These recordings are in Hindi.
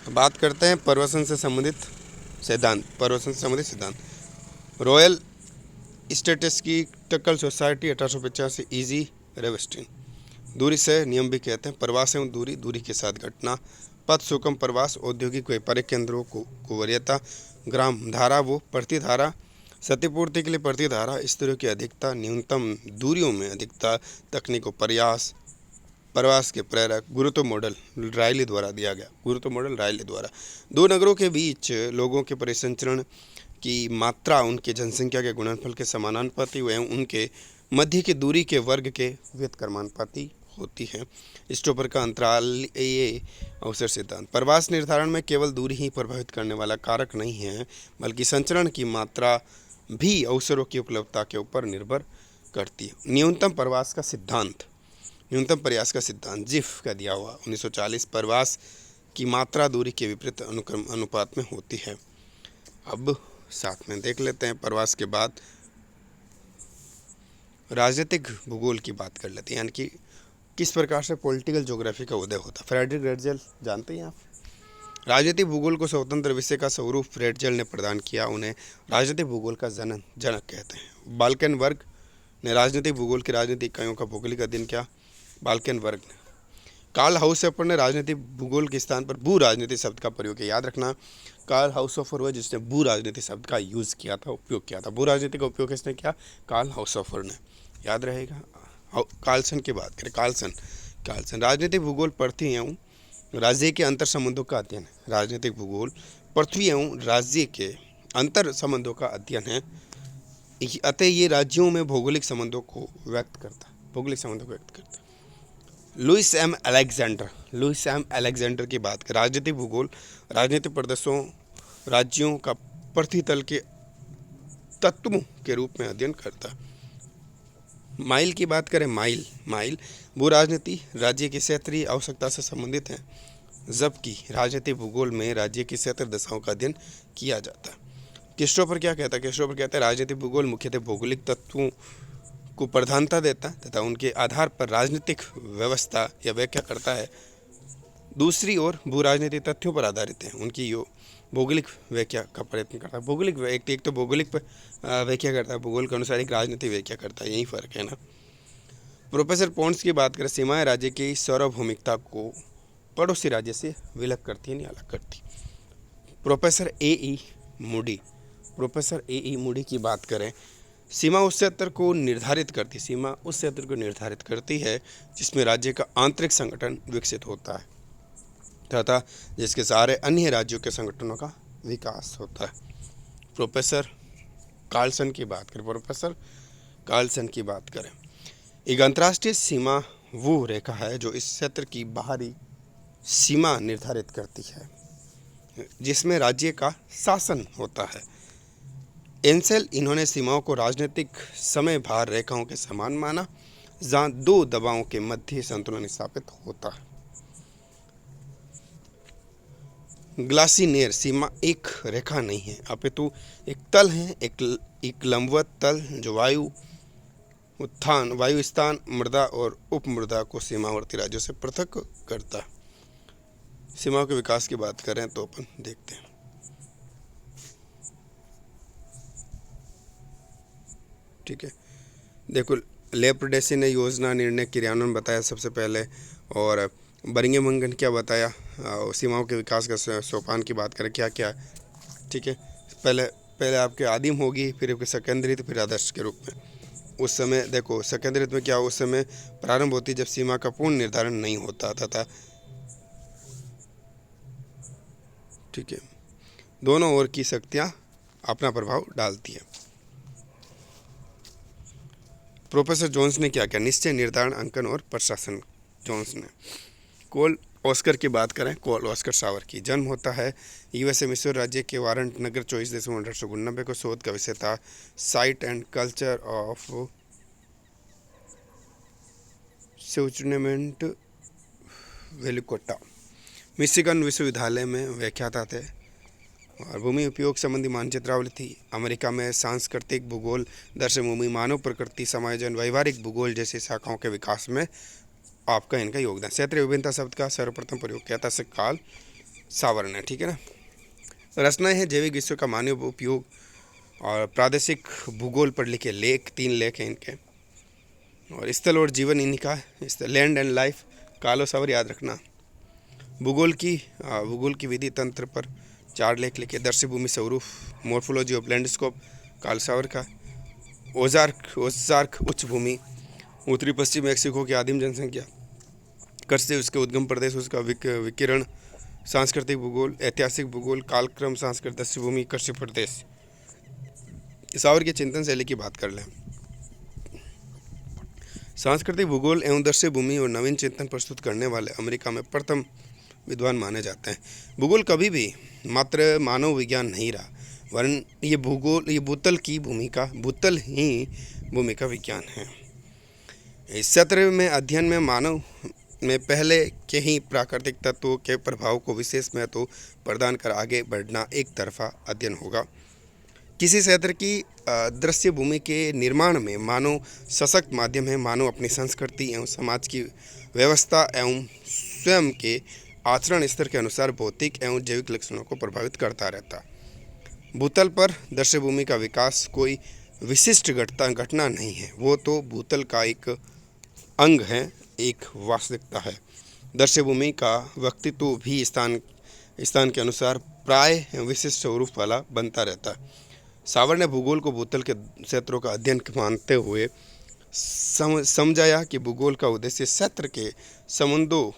बात करते हैं प्रवसन से संबंधित सिद्धांत। प्रवसन से संबंधित सिद्धांत। Royal statistical society 1885। इजी रेवेस्टिन। दूरी से नियम भी कहते हैं। प्रवास एवं दूरी, दूरी के साथ घटना। पथ सुगम प्रवास, औद्योगिक व्यापारिक केंद्रों को वरीयता। ग्राम धारा वो प्रतिधारा, क्षतिपूर्ति के लिए प्रतिधारा। स्तरों की अधिकता, न्यूनतम दूरियों में अधिकता। तकनीकों प्रयास, प्रवास के प्रेरक। गुरुत्व मॉडल रायली द्वारा दिया गया। गुरुत्व मॉडल रायली द्वारा। दो नगरों के बीच लोगों के परिसंचरण की मात्रा उनके जनसंख्या के गुणनफल के समानुपाती एवं उनके मध्य की दूरी के वर्ग के व्युत्क्रमानुपाती होती है। स्टोपर का अंतरालीय अवसर सिद्धांत। प्रवास निर्धारण में केवल दूरी ही प्रभावित करने वाला कारक नहीं है, बल्कि संचरण की मात्रा भी अवसरों की उपलब्धता के ऊपर निर्भर करती है। न्यूनतम प्रवास का सिद्धांत। न्यूनतम प्रयास का सिद्धांत जिफ का दिया हुआ 1940। प्रवास की मात्रा दूरी के विपरीत अनुपात में होती है। अब साथ में देख लेते हैं प्रवास के बाद राजनीतिक भूगोल की बात कर लेते हैं, यानी कि किस प्रकार से पॉलिटिकल ज्योग्राफी का उदय होता है। फ्रेडरिक रेटजेल जानते हैं आप? राजनीतिक भूगोल को स्वतंत्र विषय का स्वरूप रेटजेल ने प्रदान किया। उन्हें राजनीतिक भूगोल का जनक कहते हैं। बाल्कन वर्ग ने राजनीतिक भूगोल की राजनीतिक इकाइयों का भौगोलिक अध्ययन किया। बाल्कन वर्ग ने। कार्ल हाउसहोफर ने राजनीतिक भूगोल के स्थान पर भू राजनीति शब्द का प्रयोग किया। याद रखना, कार्ल हाउसहोफर हुआ जिसने भू राजनीति शब्द का यूज़ किया था, उपयोग किया था। भू राजनीति का उपयोग किसने किया? कार्ल हाउसहोफर ने। याद रहेगा। कार्लसन की बात करें। कार्लसन राजनीतिक भूगोल पृथ्वी एवं राज्य के अंतर संबंधों का अध्ययन है। राजनीतिक भूगोल पृथ्वी एवं राज्य के अंतर संबंधों का अध्ययन है। अतः ये राज्यों में भौगोलिक संबंधों को व्यक्त करता है। लुइस एम अलेक्जेंडर की बात करें। राजनीतिक भूगोल राजनीतिक प्रदेशों, राज्यों का पृथ्वी तल के तत्वों के रूप में अध्ययन करता है। माइल की बात करें। माइल भू राजनीति राज्य की क्षेत्रीय आवश्यकता से संबंधित है, जबकि राजनीतिक भूगोल में राज्य की क्षेत्र दशाओं का अध्ययन किया जाता है। क्रिस्टोफर क्या कहता है? क्रिस्टोफर कहता है राजनीतिक भूगोल मुख्यतः भौगोलिक तत्वों को प्रधानता देता है तथा उनके आधार पर राजनीतिक व्यवस्था या व्याख्या करता है। दूसरी ओर भू राजनीतिक तथ्यों पर आधारित है, उनकी यो भौगोलिक व्याख्या का प्रयत्न करता है। भौगोलिक एक तो भौगोलिक व्याख्या करता है, भूगोल के अनुसार एक राजनीतिक व्याख्या करता है, यही फर्क है ना। प्रोफेसर पॉन्ड्स की बात करें। सीमाएं राज्य की सार्वभौमिकता को पड़ोसी राज्य से विलग करती है, नहीं अलग करती। प्रोफेसर ए ई मूडी की बात करें। सीमा उस क्षेत्र को निर्धारित करती है जिसमें राज्य का आंतरिक संगठन विकसित होता है तथा जिसके सहारे अन्य राज्यों के संगठनों का विकास होता है। प्रोफेसर कार्लसन की बात करें। एक अंतर्राष्ट्रीय सीमा वो रेखा है जो इस क्षेत्र की बाहरी सीमा निर्धारित करती है, जिसमें राज्य का शासन होता है। एंसेल इन्होंने सीमाओं को राजनीतिक समय भार रेखाओं के समान माना, जहां दो दबावों के मध्य संतुलन स्थापित होता है। ग्लासिनेर सीमा एक रेखा नहीं है, अपितु एक तल है, एक लंबवत तल जो वायु स्थान, मृदा और उपमृदा को सीमावर्ती राज्यों से पृथक करता है। सीमाओं के विकास की बात करें तो अपन देखते हैं। ठीक है, देखो लेप्रडेसी ने योजना निर्णय क्रियान्वयन बताया सबसे पहले, और बरिंगमंगन क्या बताया, सीमाओं के विकास का सोपान की बात करें क्या क्या। ठीक है, पहले आपके आदिम होगी, फिर आपके सेकेंडरी, फिर आदर्श के रूप में। उस समय देखो सेकेंडरी में क्या, उस समय प्रारंभ होती जब सीमा का पूर्ण निर्धारण नहीं होता था। ठीक है, दोनों ओर की शक्तियाँ अपना प्रभाव डालती है। प्रोफेसर जोन्स ने क्या किया? निश्चय, निर्धारण, अंकन और प्रशासन। जोन्स ने। कोल ऑस्कर की बात करें। कोल ऑस्कर सावर की जन्म होता है यूएसए मिसूरी राज्य के वारंट नगर 24 दिसंबर 1889 को। शोध का विषय था site and culture of settlement Velikota. Michigan विश्वविद्यालय में व्याख्याता थे और भूमि उपयोग संबंधी मानचित्रावली थी। अमेरिका में सांस्कृतिक भूगोल, दर्शन, भूमि, मानव प्रकृति, समायोजन, व्यवहारिक भूगोल जैसी शाखाओं के विकास में आपका इनका योगदान। क्षेत्रीय विभिन्नता शब्द का सर्वप्रथम प्रयोग किया था कार्ल सावर ने, ठीक है ना। रचनाएं हैं जैविक विषयों का मानव उपयोग और प्रादेशिक भूगोल पर लिखे लेख, 3 लेख हैं इनके। और स्थल और जीवन इन्हीं का है, लैंड एंड लाइफ, कालो सावर याद रखना। भूगोल की विधि तंत्र पर 4 लेख लिखे। दर्शी भूमि स्वरूप, मॉर्फोलॉजी ऑफ लैंडस्केप, कालो सावर का। ओजार्क उच्च भूमि, उत्तरी पश्चिम मैक्सिको की आदिम जनसंख्या, कृषि, उसके उद्गम प्रदेश, उसका विकिरण, सांस्कृतिक भूगोल, ऐतिहासिक भूगोल, कालक्रम, सांस्कृतिक, दक्षिण भूमि, कृषि प्रदेश। सावर की चिंतन शैली की बात कर लें। सांस्कृतिक भूगोल एवं दर्शी भूमि और नवीन चिंतन प्रस्तुत करने वाले अमेरिका में प्रथम विद्वान माने जाते हैं। भूगोल कभी भी मात्र मानव विज्ञान नहीं रहा, वरन ये भूतल ही भूमि का विज्ञान है। इस सत्र में अध्ययन में मानव में पहले के ही प्राकृतिक तत्वों के प्रभाव को विशेष महत्व प्रदान कर आगे बढ़ना एक तरफा अध्ययन होगा। किसी क्षेत्र की दृश्य भूमि के निर्माण में मानव सशक्त माध्यम है। मानव अपनी संस्कृति एवं समाज की व्यवस्था एवं स्वयं के आचरण स्तर के अनुसार भौतिक एवं जैविक लक्षणों को प्रभावित करता रहता। भूतल पर दृश्य भूमि का विकास कोई विशिष्ट घटना नहीं है, वो तो भूतल का एक अंग है, एक वास्तविकता है। दृश्य भूमि का व्यक्तित्व भी स्थान के अनुसार प्राय विशिष्ट स्वरूप वाला बनता रहता है। सावर ने भूगोल को भूतल के क्षेत्रों का अध्ययन मानते हुए समझाया कि भूगोल का उद्देश्य क्षेत्र के संबंधों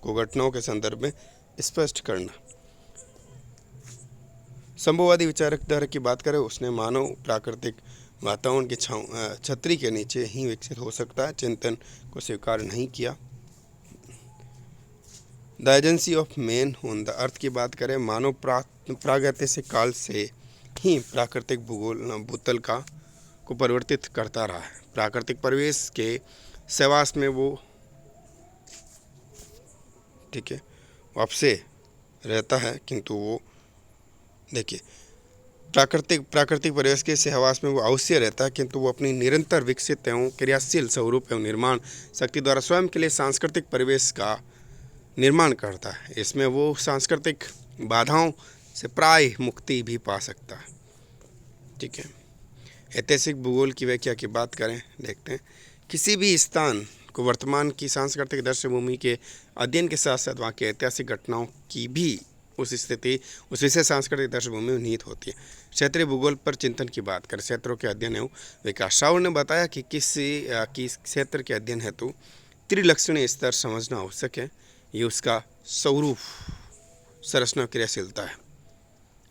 को घटनाओं के संदर्भ में स्पष्ट करना। संभववादी विचारधारा की बात करें, उसने मानव प्राकृतिक वातावरण की छतरी के नीचे ही विकसित हो सकता है चिंतन को स्वीकार नहीं किया। The agency of man on the earth की बात करें, मानव प्रागैतिहासिक काल से ही प्राकृतिक भूतल को परिवर्तित करता रहा है। प्राकृतिक परिवेश के सहवास में वो, ठीक है, वापसे रहता है, किंतु वो देखिए प्राकृतिक परिवेश के सहवास में वो अवश्य रहता है, किंतु वो अपनी निरंतर विकसित एवं क्रियाशील स्वरूप एवं निर्माण शक्ति द्वारा स्वयं के लिए सांस्कृतिक परिवेश का निर्माण करता है। इसमें वो सांस्कृतिक बाधाओं से प्राय मुक्ति भी पा सकता है, ठीक है। ऐतिहासिक भूगोल की व्याख्या की बात करें, देखते हैं। किसी भी स्थान को वर्तमान की सांस्कृतिक दृश्य भूमि के अध्ययन के साथ साथ वहाँ की ऐतिहासिक घटनाओं की भी उस विशेष सांस्कृतिक दृश्य भूमि में निहित होती है। क्षेत्रीय भूगोल पर चिंतन की बात करें, क्षेत्रों के अध्ययन एवं विकास। सावर ने बताया कि किस क्षेत्र के अध्ययन हेतु त्रिलक्षणीय स्तर समझना आवश्यक है। ये उसका स्वरूप, संरचना, क्रियाशीलता है।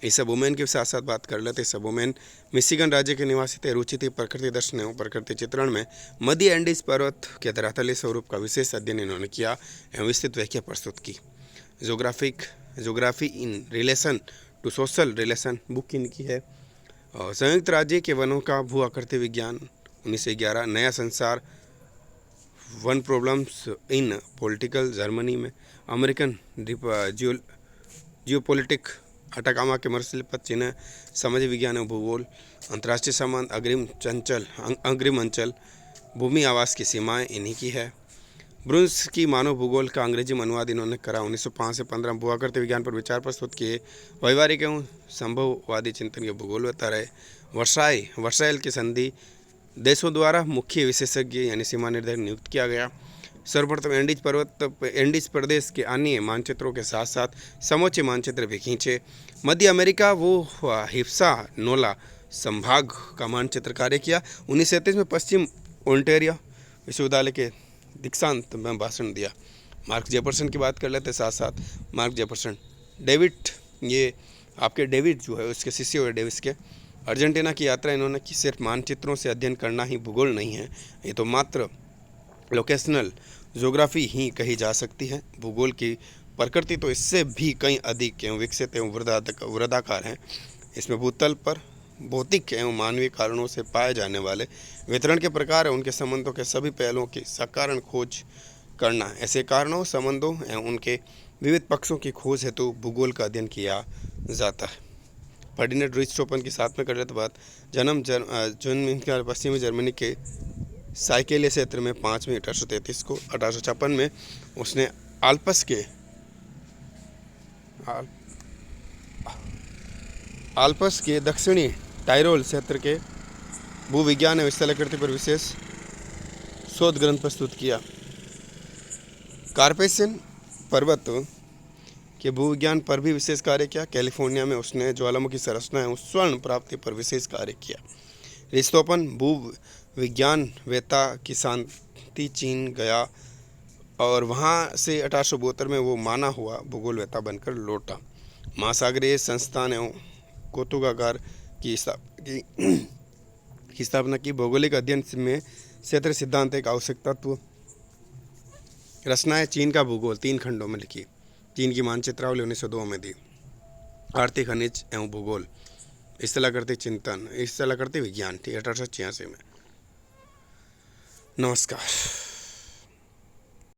ईसा बुमेन के साथ साथ बात कर लेते। ईसा बुमेन मिशिगन राज्य के निवासी थे। रुचि थी प्रकृति दर्शन एवं प्रकृति चित्रण में। मध्य एंडीज पर्वत के धरातलीय स्वरूप का विशेष अध्ययन इन्होंने किया एवं विस्तृत व्याख्या प्रस्तुत की। Geography in relation to social relation book इनकी है। और संयुक्त राज्य के वनों का भू आकृति विज्ञान 1911। नया संसार, one problems in political, Germany में। अमेरिकन जियोपॉलिटिक, अटाकामा के मरुस्थलीपथ, चिन्ह, सामाजिक विज्ञान एवं भूगोल। अंतर्राष्ट्रीय संबंध, अग्रिम अंचल, भूमि आवास की सीमाएं इन्हीं की है। ब्रुन्स की मानव भूगोल का अंग्रेजी में अनुवाद इन्होंने करा। 1905 से 15 भू आकृति विज्ञान पर विचार प्रस्तुत किए। व्यवहारिक एवं संभववादी चिंतन के भूगोल बता रहे। वर्साइल की संधि देशों द्वारा मुख्य विशेषज्ञ यानी सीमा निर्धारक नियुक्त किया गया। सर्वप्रथम एंडीज प्रदेश के अन्य मानचित्रों के साथ साथ समूचे मानचित्र भी खींचे। मध्य अमेरिका वो हिप्सा नोला संभाग का मानचित्र कार्य किया। 1937 में पश्चिम ओंटारियो विश्वविद्यालय के दीक्षांत में भाषण दिया। मार्क जेफरसन की बात कर लेते साथ साथ। मार्क जेफरसन, डेविड जो है उसके शिष्य हुए डेविस के। अर्जेंटीना की यात्रा इन्होंने की। सिर्फ मानचित्रों से अध्ययन करना ही भूगोल नहीं है, ये तो मात्र लोकेशनल ज्योग्राफी ही कही जा सकती है। भूगोल की प्रकृति तो इससे भी कहीं अधिक एवं विकसित एवं वृद्धाकार है। इसमें भूतल पर भौतिक एवं मानवीय कारणों से पाए जाने वाले वितरण के प्रकार और उनके संबंधों के सभी पहलुओं की सकारण खोज करना, ऐसे कारणों, संबंधों एवं उनके विविध पक्षों की खोज हेतु भूगोल का अध्ययन किया जाता है। फर्डिनेंड रिchthofen के साथ में कर लेते बात। जन्म पश्चिमी जर्मनी के साइकेलिया क्षेत्र में 5 मई 1833 को। 1856 में उसने आल्प्स के आल, आल्प्स के दक्षिणी टाइरोल क्षेत्र के भूविज्ञान एवं स्थलाकृति पर विशेष शोध ग्रंथ प्रस्तुत किया। कार्पेशियन पर्वत के भूविज्ञान पर भी विशेष कार्य किया। कैलिफोर्निया में उसने ज्वालामुखी संरचना एवं स्वर्ण प्राप्ति पर विशेष कार्य किया। रिस्तोफन भूविज्ञान वेता की शांति चीन गया और वहाँ से 1872 में वो माना हुआ भूगोल वेता बनकर लौटा। महासागरीय संस्थान एवं कौतुकागार की स्थापना की। भौगोलिक अध्ययन में क्षेत्र सिद्धांत एक आवश्यक तत्व। रचनाएं चीन का भूगोल 3 खंडों में लिखी। चीन की मानचित्रावली 1902 में दी। आर्थिक खनिज एवं भूगोल, स्थलाकृति चिंतन, स्थलाकृति विज्ञान थी 1886 में। नमस्कार।